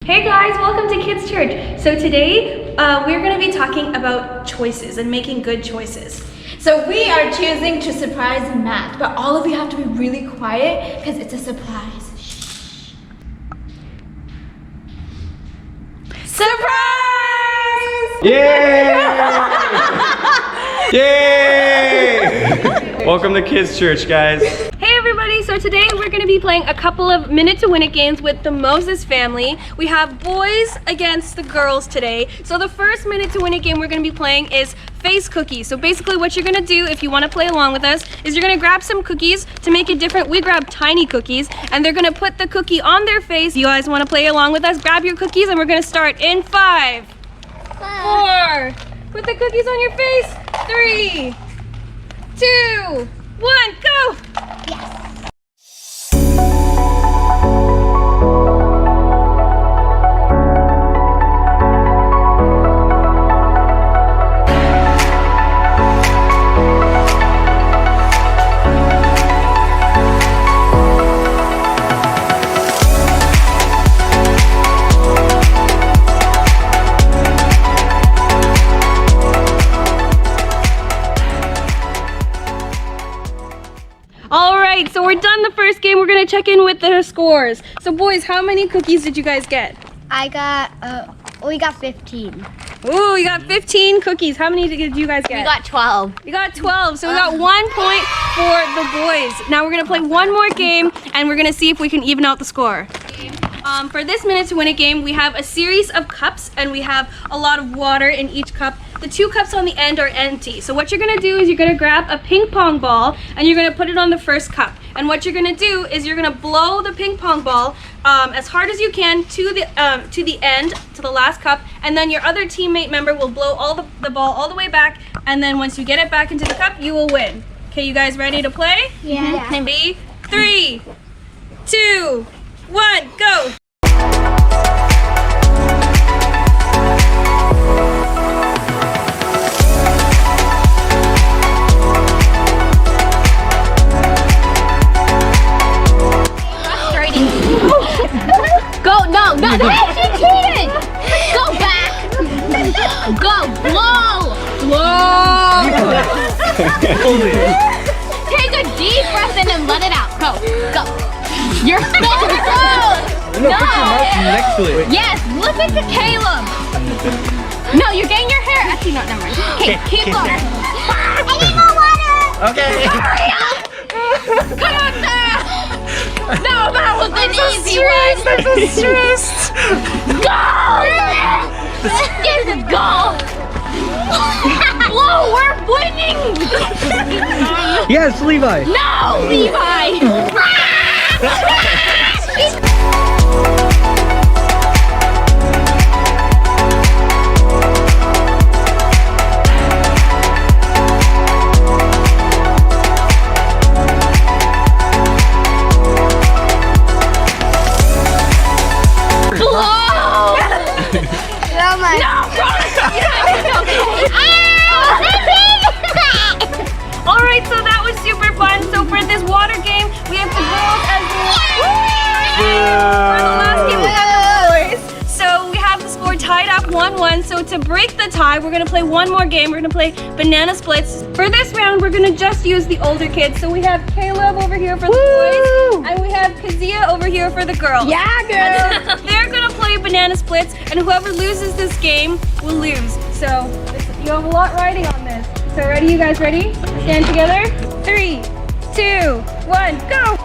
Hey guys, welcome to Kids Church. So today we're going to be talking about choices and making good choices. So we are choosing to surprise Matt, but all of you have to be really quiet because it's a surprise. Shh. Surprise! Yay! Yay! Welcome to Kids Church, guys. Hey everybody, so today we're going to be playing a couple of Minute to Win It games with the Moses family. We have boys against the girls today. So the first Minute to Win It game we're going to be playing is face cookies. So basically what you're going to do if you want to play along with us is you're going to grab some cookies. To make it different, we grab tiny cookies and they're going to put the cookie on their face. You guys want to play along with us? Grab your cookies and we're going to start in 5, 4. Put the cookies on your face. 3, 2, 1, go! Alright, so we're done the first game. We're going to check in with the scores. So boys, how many cookies did you guys get? We got 15. Ooh, you got 15 cookies. How many did you guys get? We got 12. You got 12, so we got 1 point for the boys. Now we're going to play one more game and we're going to see if we can even out the score. For this Minute to Win It game, we have a series of cups and we have a lot of water in each cup. The 2 cups on the end are empty. So what you're gonna do is you're gonna grab a ping pong ball and you're gonna put it on the first cup. And what you're gonna do is you're gonna blow the ping pong ball as hard as you can to the end, to the last cup, and then your other teammate member will blow the ball all the way back, and then once you get it back into the cup, you will win. Okay, you guys ready to play? Yeah. Ready? 3, 2, 1, go! No, she cheated! Go back! Go, blow! Blow! Take a deep breath in and let it out. Go. You're so close! No, put your mouth next to it. Yes, listen to Caleb! No, you're getting your hair. Actually, no, never mind. Okay, keep going. I need more water! Okay. Hurry up! Come on, Sarah! No, that was an easy one! I'm so stressed! Go! Just go! Blow, we're winning! Yes, Levi! No, Levi! Alright, so that was super fun. So for this water game, we have the girls as for the last game, we have the boys. So we have the score tied up 1-1. So to break the tie, we're going to play one more game. We're going to play banana splits. For this round, we're going to just use the older kids. So we have Caleb over here for the boys, and we have Kazia over here for the girls. Yeah, girl! They're going to play banana splits, and whoever loses this game will lose. So you have a lot riding on this. So ready, you guys ready? Stand together. 3, 2, 1, go!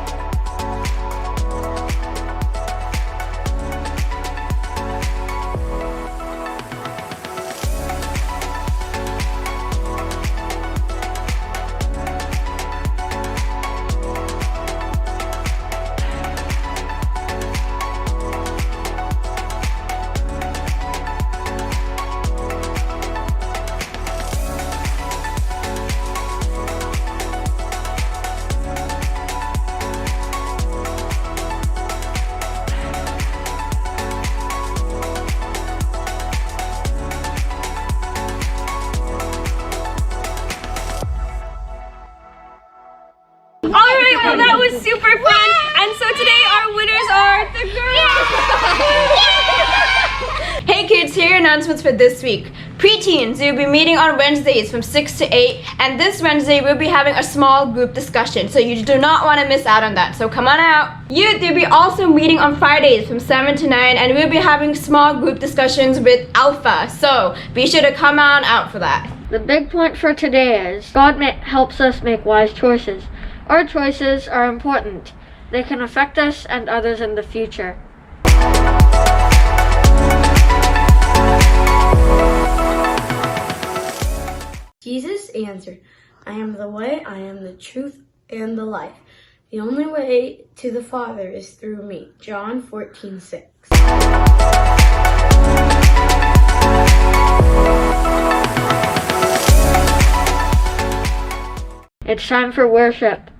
announcements for this week. Preteens, we'll be meeting on Wednesdays from 6 to 8, and this Wednesday we'll be having a small group discussion, so you do not want to miss out on that, so come on out. Youth, we'll be also meeting on Fridays from 7 to 9, and we'll be having small group discussions with Alpha, so be sure to come on out for that. The big point for today is God helps us make wise choices. Our choices are important. They can affect us and others in the future. Jesus answered, I am the way, I am the truth, and the life. The only way to the Father is through me. John 14:6. It's time for worship.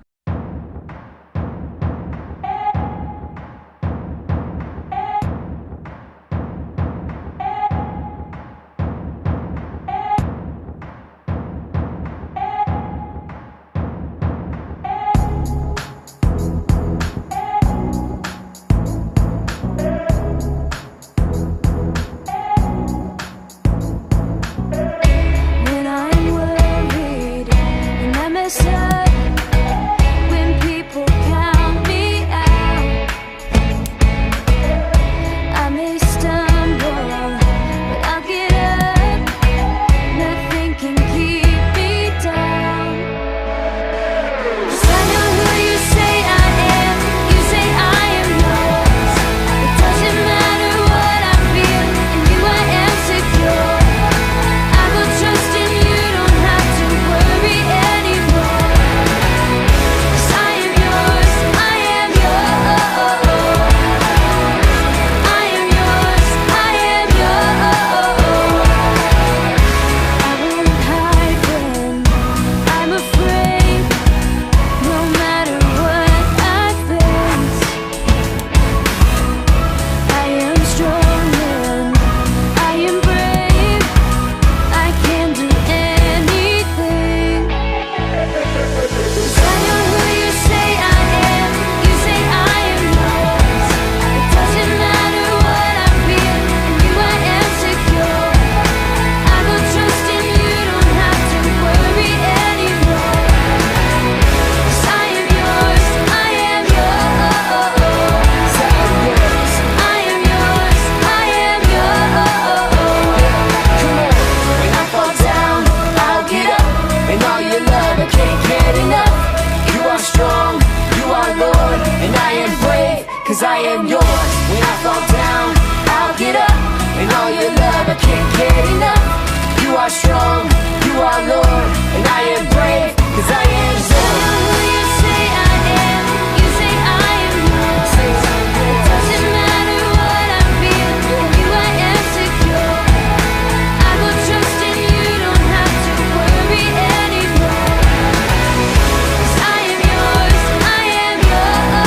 Cause I am yours. When I fall down, I'll get up. And all your love, I can't get enough. You are strong, you are Lord. And I am brave, cause I am yours. Who you say I am, you say I am yours. It doesn't matter what I feel, in you I am secure. I will trust in you, don't have to worry anymore. Cause I am yours, I am yours.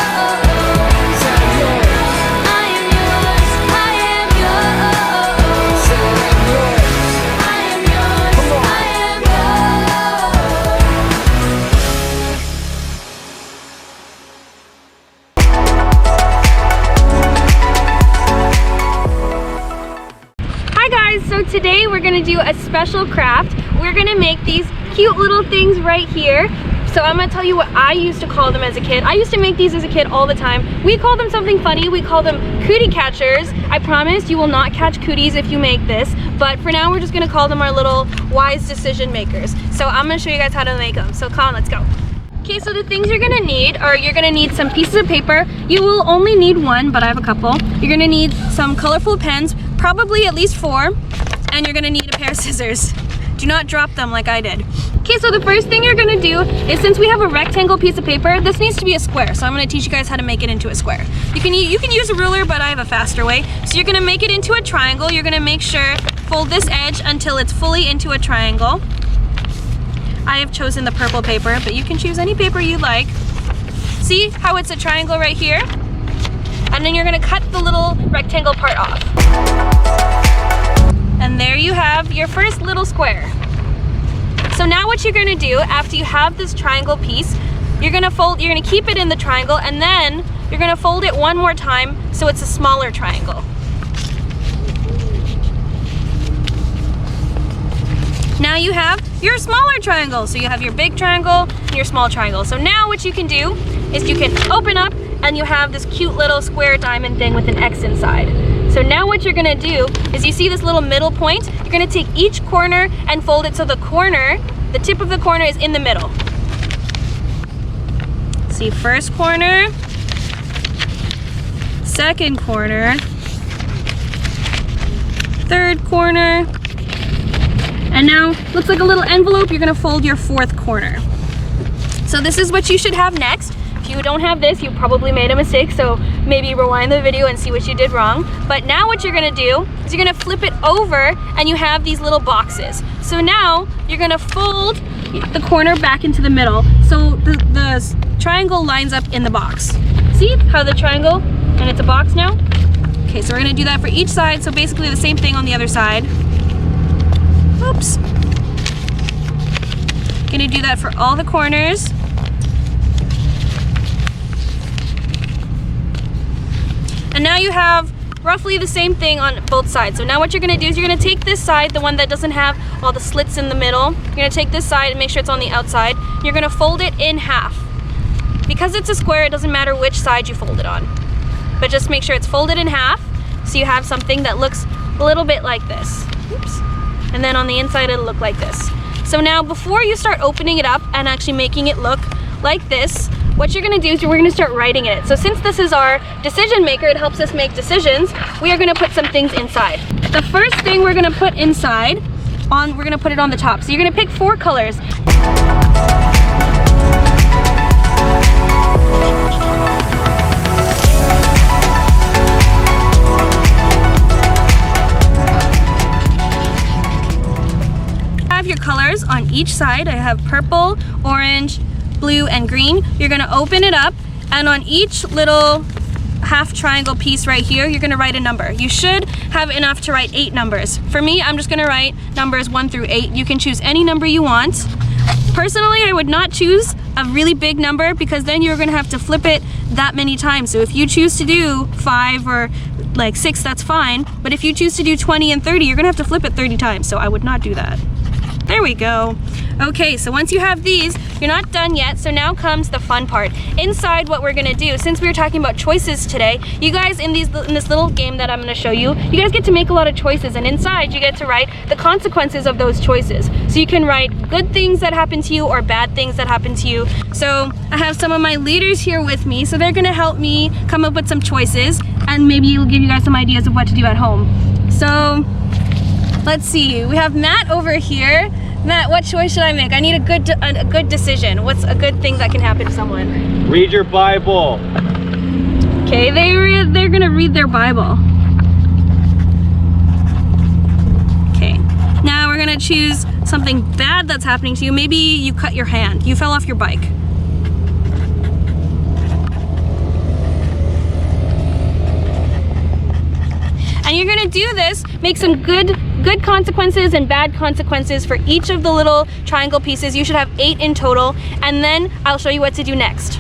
So today we're gonna do a special craft. We're gonna make these cute little things right here. So I'm gonna tell you what I used to call them as a kid. I used to make these as a kid all the time. We call them something funny. We call them cootie catchers. I promise you will not catch cooties if you make this, but for now we're just gonna call them our little wise decision makers. So I'm gonna show you guys how to make them. So come on, let's go. Okay, so the things you're gonna need are, you're gonna need some pieces of paper. You will only need one, but I have a couple. You're gonna need some colorful pens, probably at least 4, and you're gonna need a pair of scissors. Do not drop them like I did. Okay, so the first thing you're gonna do is, since we have a rectangle piece of paper, this needs to be a square. So I'm gonna teach you guys how to make it into a square. You can use a ruler, but I have a faster way. So you're gonna make it into a triangle. You're gonna make sure, fold this edge until it's fully into a triangle. I have chosen the purple paper, but you can choose any paper you like. See how it's a triangle right here? And then you're gonna cut the little rectangle part off. And there you have your first little square. So now what you're gonna do after you have this triangle piece, you're gonna keep it in the triangle, and then you're gonna fold it one more time so it's a smaller triangle. you have your smaller triangle. So you have your big triangle and your small triangle. So now what you can do is you can open up and you have this cute little square diamond thing with an X inside. So now what you're gonna do is you see this little middle point, you're gonna take each corner and fold it so the tip of the corner is in the middle. See, first corner, second corner, third corner, and now looks like a little envelope. You're gonna fold your fourth corner. So this is what you should have next. If you don't have this, you probably made a mistake, so maybe rewind the video and see what you did wrong. But now what you're gonna do is you're gonna flip it over and you have these little boxes. So now you're gonna fold the corner back into the middle so the triangle lines up in the box. See how the triangle, and it's a box now? Okay, so we're gonna do that for each side, so basically the same thing on the other side. Oops. Gonna do that for all the corners. And now you have roughly the same thing on both sides. So now what you're gonna do is you're gonna take this side, the one that doesn't have all the slits in the middle. You're gonna take this side and make sure it's on the outside. You're gonna fold it in half. Because it's a square, it doesn't matter which side you fold it on. But just make sure it's folded in half so you have something that looks a little bit like this. Oops. And then on the inside it'll look like this. So now before you start opening it up and actually making it look like this, what you're gonna do is we're gonna start writing it. So since this is our decision maker, it helps us make decisions, we are gonna put some things inside. The first thing we're gonna put inside, we're gonna put it on the top. So you're gonna pick 4 colors. Have your colors on each side. I have purple, orange, blue, and green. You're gonna open it up, and on each little half triangle piece right here, you're gonna write a number. You should have enough to write 8 numbers. For me, I'm just gonna write numbers 1 through 8. You can choose any number you want. Personally, I would not choose a really big number because then you're gonna have to flip it that many times. So if you choose to do 5 or like 6, that's fine. But if you choose to do 20 and 30, you're gonna have to flip it 30 times. So I would not do that. There we go. Okay, so once you have these, you're not done yet, so now comes the fun part. Inside, what we're gonna do, since we were talking about choices today, you guys in this little game that I'm gonna show you, you guys get to make a lot of choices, and inside you get to write the consequences of those choices. So you can write good things that happen to you or bad things that happen to you. So I have some of my leaders here with me, so they're gonna help me come up with some choices, and maybe it'll give you guys some ideas of what to do at home. So let's see, we have Matt over here. Matt, what choice should I make? I need a good decision. What's a good thing that can happen to someone? Read your Bible. Okay, they're gonna read their Bible. Okay, now we're gonna choose something bad that's happening to you. Maybe you cut your hand. You fell off your bike. And you're gonna do this, make some good consequences and bad consequences for each of the little triangle pieces. You should have 8 in total, and then I'll show you what to do next.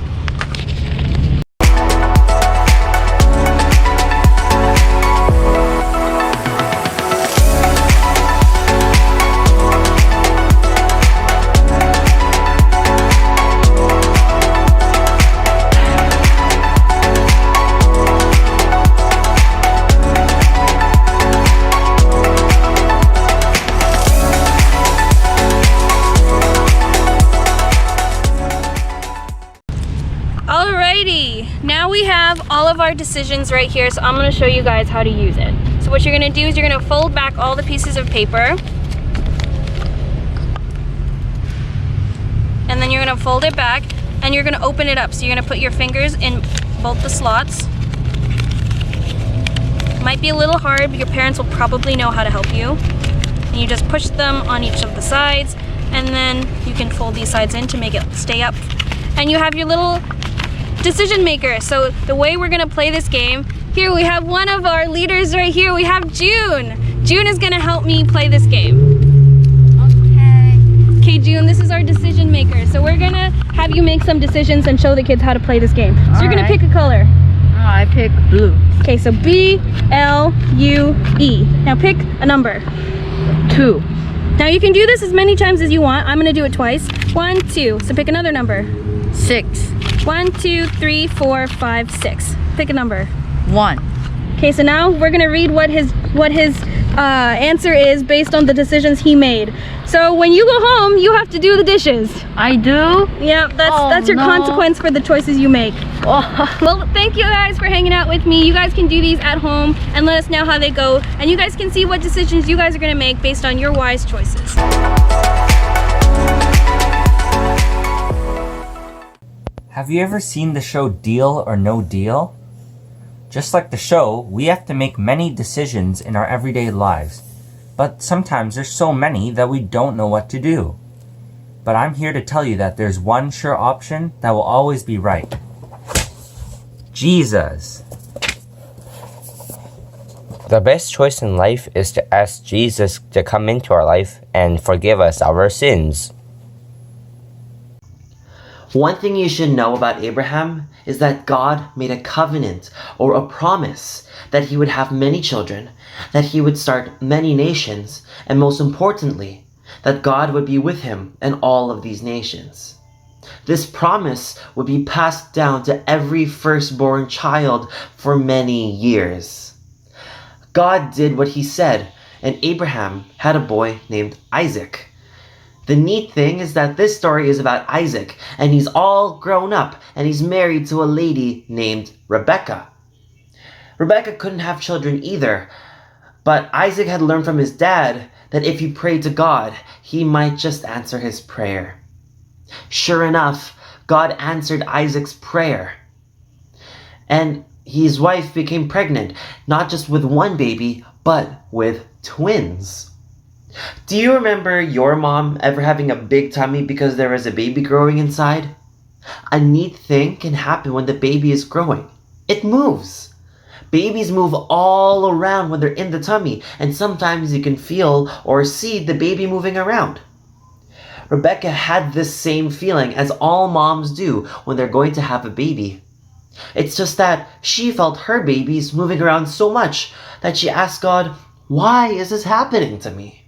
Now we have all of our decisions right here, so I'm going to show you guys how to use it. So what you're going to do is you're going to fold back all the pieces of paper, and then you're going to fold it back and you're going to open it up. So you're going to put your fingers in both the slots. Might be a little hard, but your parents will probably know how to help you. And you just push them on each of the sides, and then you can fold these sides in to make it stay up. And you have your little decision maker. So the way we're gonna play this game, here we have one of our leaders right here. We have June. June is gonna help me play this game. Okay, June, this is our decision maker. So we're gonna have you make some decisions and show the kids how to play this game. So you're gonna pick a color. I pick blue. Okay, so B-L-U-E. Now pick a number. 2. Now you can do this as many times as you want. I'm gonna do it twice. 1, 2. So pick another number. 6. 1, 2, 3, 4, 5, 6. Pick a number. 1. Okay, so now we're gonna read what his answer is based on the decisions he made. So when you go home, you have to do the dishes. I do? Yeah, that's your consequence for the choices you make. Oh. Well, thank you guys for hanging out with me. You guys can do these at home and let us know how they go. And you guys can see what decisions you guys are gonna make based on your wise choices. Have you ever seen the show Deal or No Deal? Just like the show, we have to make many decisions in our everyday lives. But sometimes there's so many that we don't know what to do. But I'm here to tell you that there's one sure option that will always be right. Jesus. The best choice in life is to ask Jesus to come into our life and forgive us our sins. One thing you should know about Abraham is that God made a covenant or a promise that he would have many children, that he would start many nations, and most importantly, that God would be with him in all of these nations. This promise would be passed down to every firstborn child for many years. God did what he said, and Abraham had a boy named Isaac. The neat thing is that this story is about Isaac, and he's all grown up, and he's married to a lady named Rebecca. Rebecca couldn't have children either, but Isaac had learned from his dad that if he prayed to God, he might just answer his prayer. Sure enough, God answered Isaac's prayer. And his wife became pregnant, not just with one baby, but with twins. Do you remember your mom ever having a big tummy because there was a baby growing inside? A neat thing can happen when the baby is growing. It moves. Babies move all around when they're in the tummy, and sometimes you can feel or see the baby moving around. Rebecca had this same feeling as all moms do when they're going to have a baby. It's just that she felt her babies moving around so much that she asked God, "Why is this happening to me?"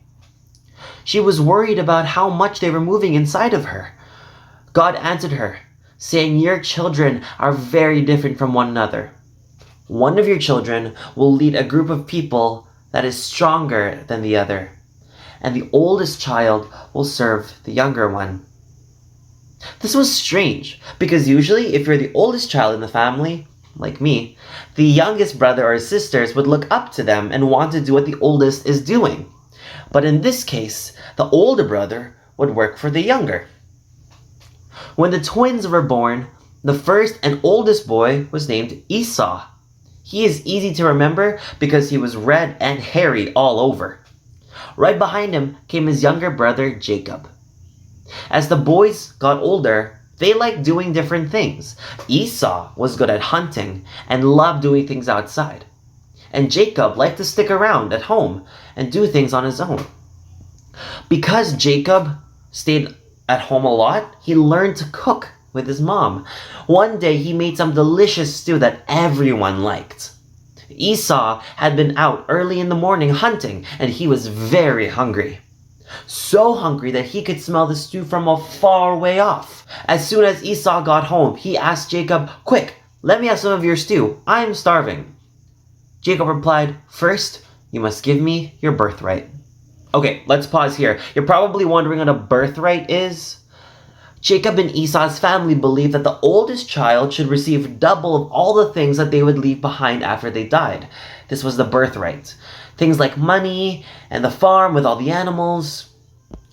She was worried about how much they were moving inside of her. God answered her, saying, "Your children are very different from one another. One of your children will lead a group of people that is stronger than the other, and the oldest child will serve the younger one." This was strange, because usually if you're the oldest child in the family, like me, the youngest brother or sisters would look up to them and want to do what the oldest is doing. But in this case, the older brother would work for the younger. When the twins were born, the first and oldest boy was named Esau. He is easy to remember because he was red and hairy all over. Right behind him came his younger brother, Jacob. As the boys got older, they liked doing different things. Esau was good at hunting and loved doing things outside. And Jacob liked to stick around at home and do things on his own. Because Jacob stayed at home a lot, he learned to cook with his mom. One day he made some delicious stew that everyone liked. Esau had been out early in the morning hunting, and he was very hungry. So hungry that he could smell the stew from a far way off. As soon as Esau got home, he asked Jacob, "Quick, let me have some of your stew. I am starving." Jacob replied, "First, you must give me your birthright." Okay, let's pause here. You're probably wondering what a birthright is. Jacob and Esau's family believed that the oldest child should receive double of all the things that they would leave behind after they died. This was the birthright. Things like money and the farm with all the animals.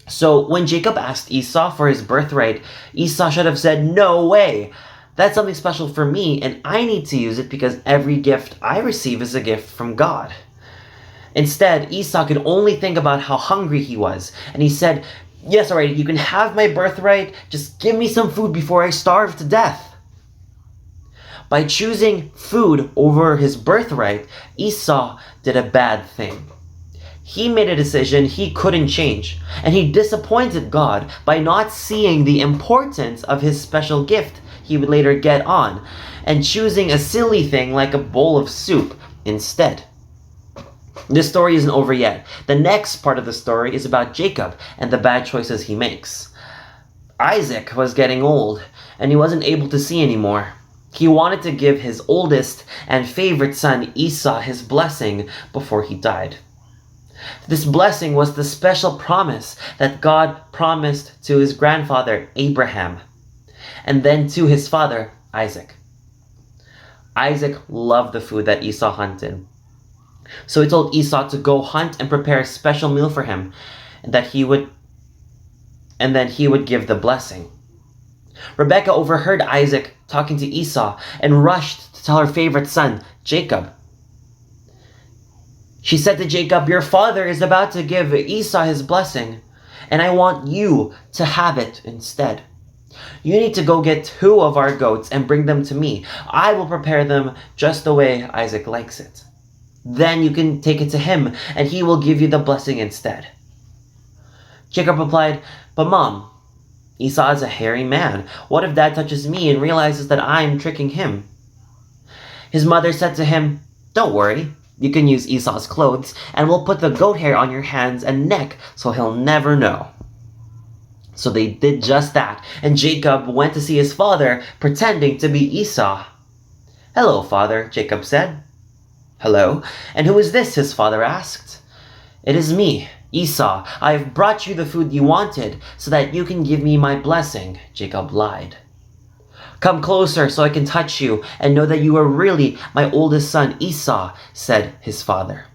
So when Jacob asked Esau for his birthright, Esau should have said, "No way. That's something special for me, and I need to use it because every gift I receive is a gift from God." Instead, Esau could only think about how hungry he was, and he said, "Yes, alright, you can have my birthright, just give me some food before I starve to death." By choosing food over his birthright, Esau did a bad thing. He made a decision he couldn't change, and he disappointed God by not seeing the importance of his special gift he would later get on, and choosing a silly thing like a bowl of soup instead. This story isn't over yet. The next part of the story is about Jacob and the bad choices he makes. Isaac was getting old, and he wasn't able to see anymore. He wanted to give his oldest and favorite son Esau his blessing before he died. This blessing was the special promise that God promised to his grandfather Abraham, and then to his father Isaac. Isaac loved the food that Esau hunted. So he told Esau to go hunt and prepare a special meal for him, and then he would give the blessing. Rebekah overheard Isaac talking to Esau and rushed to tell her favorite son, Jacob. She said to Jacob, "Your father is about to give Esau his blessing, and I want you to have it instead. You need to go get 2 of our goats and bring them to me. I will prepare them just the way Isaac likes it. Then you can take it to him, and he will give you the blessing instead." Jacob replied, "But Mom, Esau is a hairy man. What if Dad touches me and realizes that I'm tricking him?" His mother said to him, "Don't worry. You can use Esau's clothes, and we'll put the goat hair on your hands and neck so he'll never know." So they did just that, and Jacob went to see his father, pretending to be Esau. "Hello, father," Jacob said. "Hello, and who is this?" his father asked. "It is me, Esau. I have brought you the food you wanted so that you can give me my blessing," Jacob lied. "Come closer so I can touch you and know that you are really my oldest son Esau," said his father.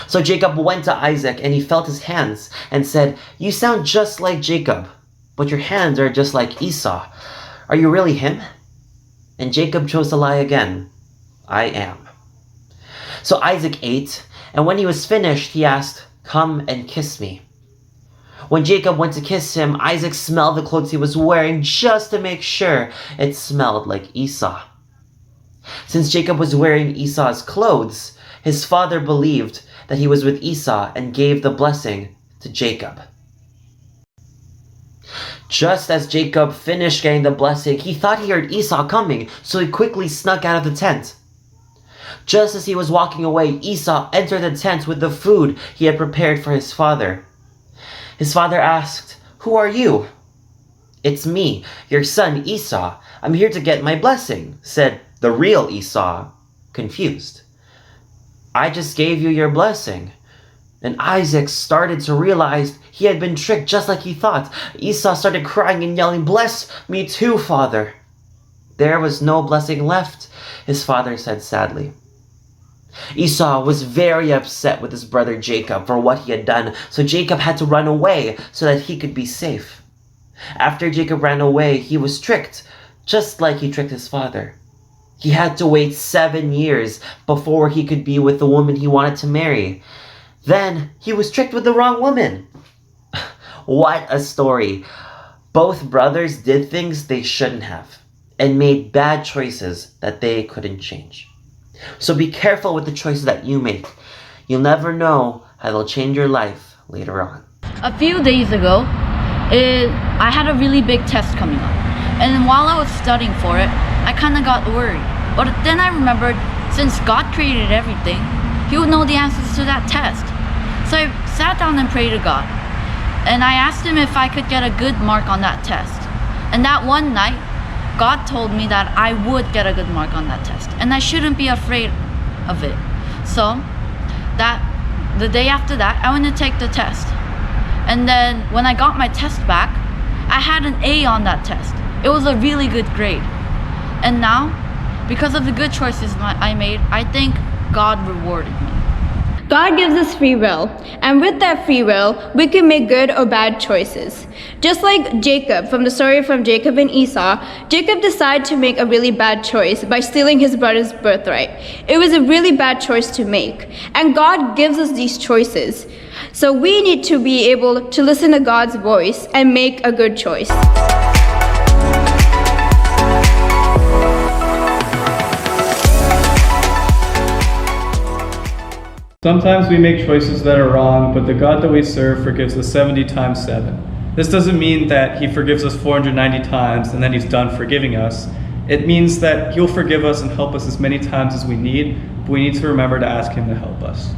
So Jacob went to Isaac and he felt his hands and said, "You sound just like Jacob, but your hands are just like Esau. Are you really him?" And Jacob chose to lie again. "I am." So Isaac ate, and when he was finished, he asked, "Come and kiss me." When Jacob went to kiss him, Isaac smelled the clothes he was wearing just to make sure it smelled like Esau. Since Jacob was wearing Esau's clothes, his father believed that he was with Esau and gave the blessing to Jacob. Just as Jacob finished getting the blessing, he thought he heard Esau coming, so he quickly snuck out of the tent. Just as he was walking away, Esau entered the tent with the food he had prepared for his father. His father asked, "Who are you?" "It's me, your son Esau. I'm here to get my blessing," said the real Esau, confused. "I just gave you your blessing." And Isaac started to realize he had been tricked just like he thought. Esau started crying and yelling, "Bless me too, father." "There was no blessing left," his father said sadly. Esau was very upset with his brother Jacob for what he had done, so Jacob had to run away so that he could be safe. After Jacob ran away, he was tricked, just like he tricked his father. He had to wait 7 years before he could be with the woman he wanted to marry. Then he was tricked with the wrong woman. What a story. Both brothers did things they shouldn't have and made bad choices that they couldn't change. So be careful with the choices that you make. You'll never know how they'll change your life later on. A few days ago, I had a really big test coming up. And while I was studying for it, I kind of got worried. But then I remembered, since God created everything, He would know the answers to that test. So I sat down and prayed to God. And I asked Him if I could get a good mark on that test. And that one night, God told me that I would get a good mark on that test. And I shouldn't be afraid of it. So, the day after that, I went to take the test. And then when I got my test back, I had an A on that test. It was a really good grade. And now, because of the good choices I made, I think God rewarded me. God gives us free will, and with that free will, we can make good or bad choices. Just like Jacob, from the story from Jacob and Esau, Jacob decided to make a really bad choice by stealing his brother's birthright. It was a really bad choice to make, and God gives us these choices. So we need to be able to listen to God's voice and make a good choice. Sometimes we make choices that are wrong, but the God that we serve forgives us 70 times 7. This doesn't mean that He forgives us 490 times and then He's done forgiving us. It means that He'll forgive us and help us as many times as we need, but we need to remember to ask Him to help us.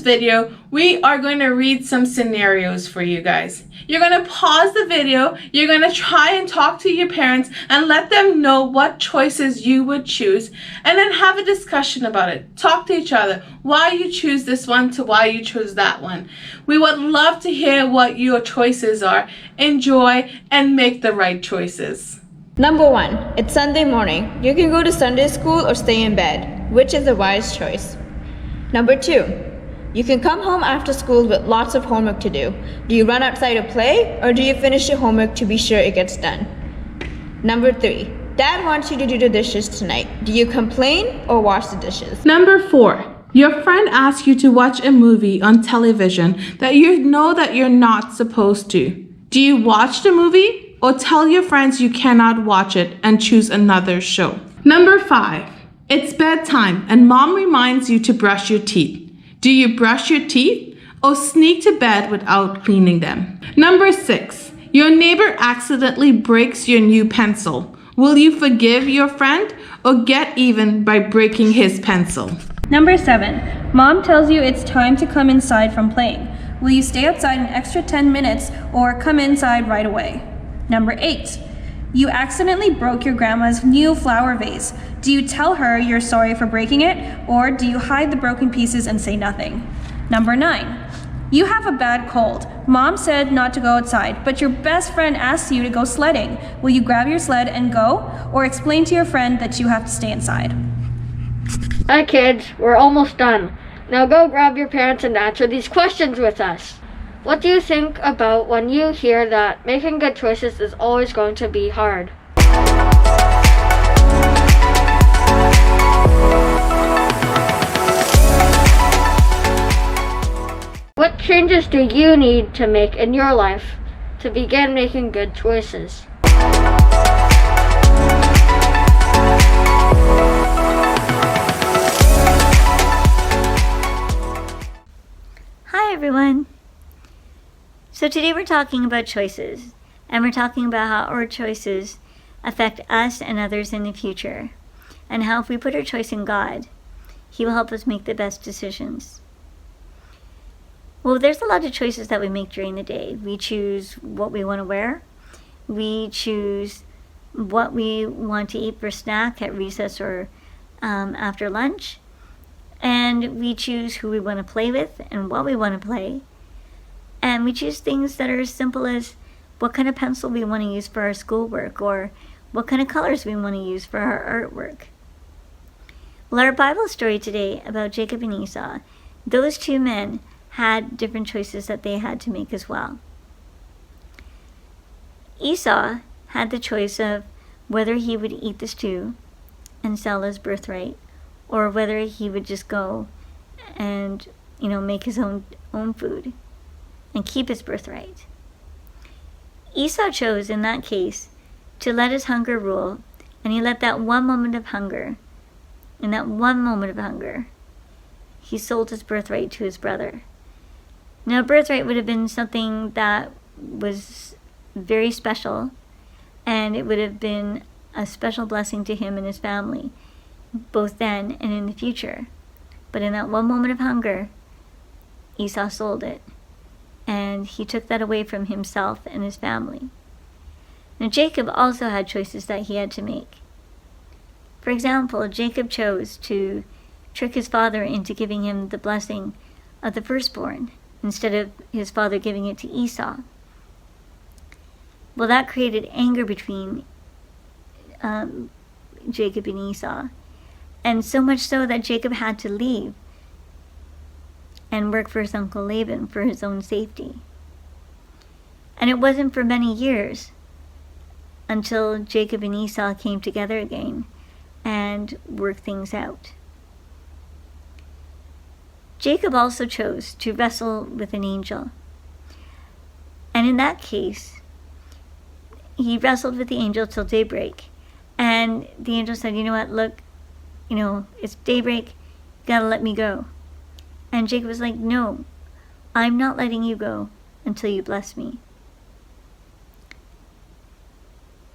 video, we are going to read some scenarios for you guys. You're going to pause the video, you're going to try and talk to your parents and let them know what choices you would choose, and then have a discussion about it. Talk to each other, why you choose this one to why you choose that one. We would love to hear what your choices are. Enjoy and make the right choices. Number 1, it's Sunday morning. You can go to Sunday school or stay in bed. Which is the wise choice? Number 2, you can come home after school with lots of homework to do. Do you run outside to play, or do you finish your homework to be sure it gets done? Number 3, Dad wants you to do the dishes tonight. Do you complain or wash the dishes? Number 4, your friend asks you to watch a movie on television that you know that you're not supposed to. Do you watch the movie, or tell your friends you cannot watch it and choose another show? Number 5, it's bedtime and mom reminds you to brush your teeth. Do you brush your teeth or sneak to bed without cleaning them? Number 6, your neighbor accidentally breaks your new pencil. Will you forgive your friend or get even by breaking his pencil? Number 7, mom tells you it's time to come inside from playing. Will you stay outside an extra 10 minutes or come inside right away? Number 8, you accidentally broke your grandma's new flower vase. Do you tell her you're sorry for breaking it, or do you hide the broken pieces and say nothing? Number 9, you have a bad cold. Mom said not to go outside, but your best friend asks you to go sledding. Will you grab your sled and go, or explain to your friend that you have to stay inside? Hi kids, we're almost done. Now go grab your parents and answer these questions with us. What do you think about when you hear that making good choices is always going to be hard? What changes do you need to make in your life to begin making good choices? Hi everyone! So today we're talking about choices, and we're talking about how our choices affect us and others in the future, and how if we put our choice in God, He will help us make the best decisions. Well, there's a lot of choices that we make during the day. We choose what we want to wear, we choose what we want to eat for snack at recess or after lunch, and we choose who we want to play with and what we want to play. And we choose things that are as simple as what kind of pencil we want to use for our schoolwork, or what kind of colors we want to use for our artwork. Well, our Bible story today about Jacob and Esau, those two men had different choices that they had to make as well. Esau had the choice of whether he would eat the stew and sell his birthright, or whether he would just go and, make his own food and keep his birthright. Esau chose, in that case, to let his hunger rule, and he let that one moment of hunger, in that one moment of hunger, he sold his birthright to his brother. Now, birthright would have been something that was very special, and it would have been a special blessing to him and his family, both then and in the future. But in that one moment of hunger, Esau sold it, and he took that away from himself and his family. Now, Jacob also had choices that he had to make. For example, Jacob chose to trick his father into giving him the blessing of the firstborn instead of his father giving it to Esau. Well, that created anger between Jacob and Esau, and so much so that Jacob had to leave and work for his uncle Laban for his own safety. And it wasn't for many years until Jacob and Esau came together again and worked things out. Jacob also chose to wrestle with an angel. And in that case, he wrestled with the angel till daybreak. And the angel said, you know what, look, it's daybreak, you gotta let me go. And Jacob was like, no, I'm not letting you go until you bless me.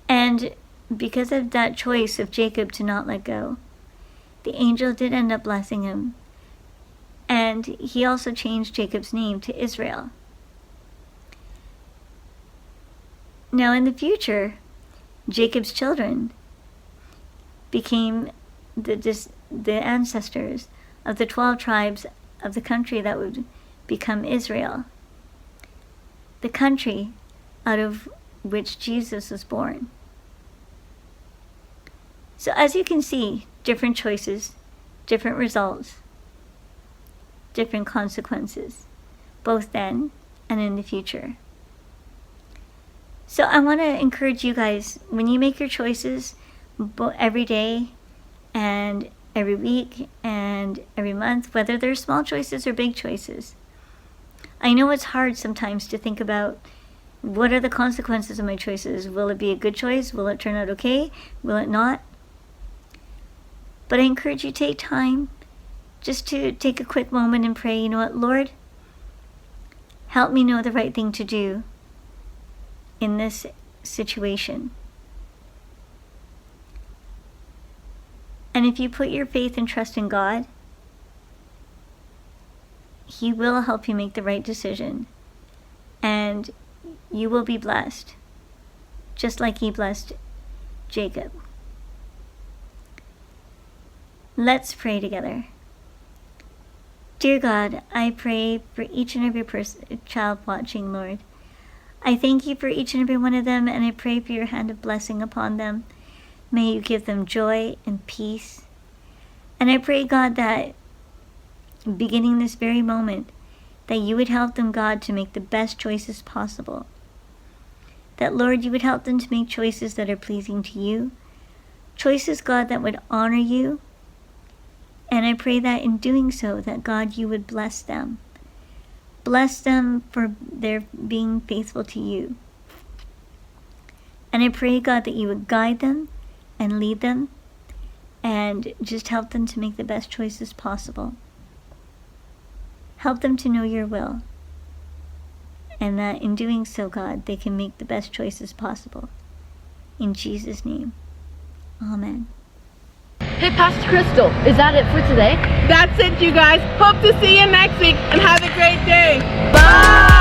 And because of that choice of Jacob to not let go, the angel did end up blessing him. And And he also changed Jacob's name to Israel. Now in the future, Jacob's children became the ancestors of the 12 tribes of the country that would become Israel, the country out of which Jesus was born. So as you can see, different choices, different results, different consequences, both then and in the future. So I want to encourage you guys, when you make your choices every day and every week and every month, whether they're small choices or big choices. I know it's hard sometimes to think about, what are the consequences of my choices? Will it be a good choice? Will it turn out okay? Will it not? But I encourage you to take time just to take a quick moment and pray, you know what, Lord, help me know the right thing to do in this situation. And if you put your faith and trust in God, He will help you make the right decision. And you will be blessed, just like He blessed Jacob. Let's pray together. Dear God, I pray for each and every child watching, Lord. I thank you for each and every one of them, and I pray for your hand of blessing upon them. May you give them joy and peace. And I pray, God, that beginning this very moment, that you would help them, God, to make the best choices possible. That, Lord, you would help them to make choices that are pleasing to you. Choices, God, that would honor you. And I pray that in doing so, that, God, you would bless them. Bless them for their being faithful to you. And I pray, God, that you would guide them and lead them and just help them to make the best choices possible. Help them to know your will. And that in doing so, God, they can make the best choices possible. In Jesus' name, amen. Hey, Pastor Crystal, is that it for today? That's it, you guys. Hope to see you next week and have a great day. Bye!